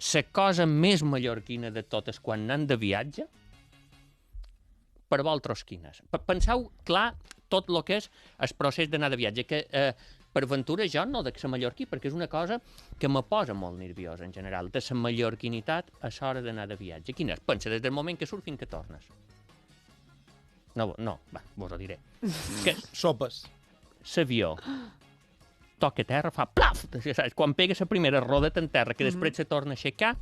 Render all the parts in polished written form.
la cosa més mallorquina de totes quan anem de viatge, per vosaltres quines? Penseu, clar, tot el que és el procés d'anar de viatge, que per aventura jo no de ser mallorquí, perquè és una cosa que me posa molt nerviosa en general, de la mallorquinitat a l'hora d'anar de viatge. Quina és? Pensa, des del moment que surt fins que tornes. No, va, vos ho diré. Que Sopes. l'avió toca terra, fa plaf! Saps? Quan pega la primera rodeta en terra, que després se torna a aixecar,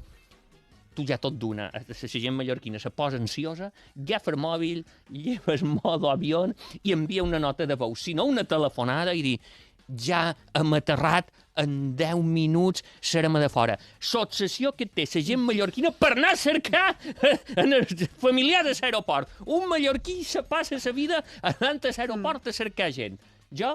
tu ja tot d'una, la gent mallorquina se posa ansiosa, agafa el mòbil, lleva el modo avió i envia una nota de veu, si no una telefonada i dir ja hem aterrat, en 10 minuts serem a de fora. L'obsessió que té la gent mallorquina per anar a cercar els familiars a l'aeroport. Un mallorquí se passa la vida anant a l'aeroport a cercar gent. Jo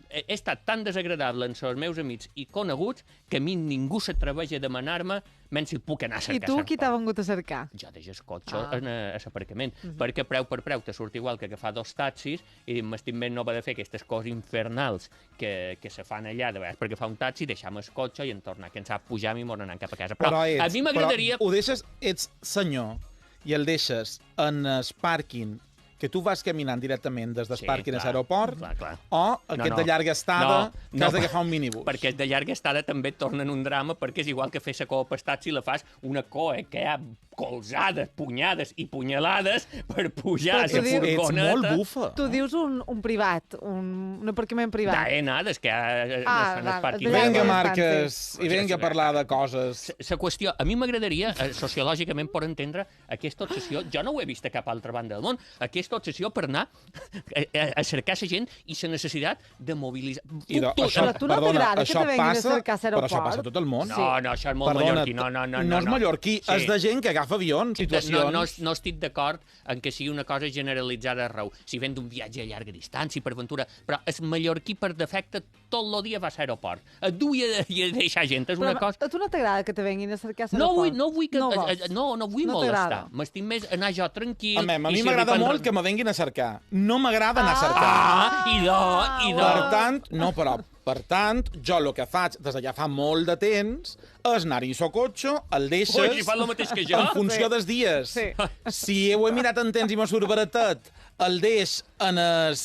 he estat tan desagradable amb els meus amics i coneguts que a mi ningú s'atreveix a demanar-me menys si puc anar a cercar. I tu qui t'ha vengut a cercar? Jo deixo el cotxe a l'aparcament, perquè preu per preu te surt igual que agafar 2 taxis i m'estic ben no va de fer aquestes coses infernals que se fan allà, de vegades per agafar un taxi, deixar-me el cotxe i en tornar cansat, pujar i anar cap a casa. Però a mi m'agradaria... Ho deixes, ets senyor, i el deixes en el pàrquing que tu vas caminant directament des del pàrquing a l'aeroport, o aquest de llarga estada que has d'agafar un minibús. Perquè de llarga estada també et tornen un drama, perquè és igual que fer la coa per taxi, la fas una coa que hi ha colzades, punyades i punyalades per pujar a la furgoneta. Ets molt bufa. Tu dius un privat, un aparcament privat. D'aenades, que no són els pàrquings. Venga, Marques, i venga a parlar de coses. La qüestió, a mi m'agradaria, sociològicament, per entendre aquesta obsessió, jo no ho he vist a cap altra banda del món, aquesta obsessió per anar a cercar la gent i la necessitat de mobilitzar. Però tu no t'agrada que te venguin a cercar a l'aeroport? Però això passa a tot el món. No, això és molt mallorquí. No és mallorquí, és de gent que agafa avions, situacions... No estic d'acord en que sigui una cosa generalitzada arreu. Si ven d'un viatge a llarga distància, per aventura, però el mallorquí per defecte tot el dia va a l'aeroport. Et du i a deixar gent, és una cosa... A tu no t'agrada que te venguin a cercar a l'aeroport? No vull molestar. M'estic més anar jo tranquil... A mi m'agrada molt que me venguin a cercar. No m'agrada anar a cercar. Per tant, jo el que faig des de ja fa molt de temps és anar-hi a cotxe, el deixes en funció dels dies. Si ho he mirat en temps i m'ha surt baratet, el deix en el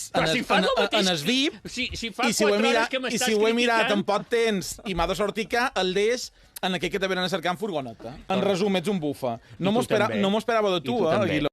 VIP, i si ho he mirat en poc temps i m'ha de sortir cá, el deix en aquell que te venen a cercar en furgoneta. En resum, ets un bufa. No m'ho esperava de tu, Aguiló.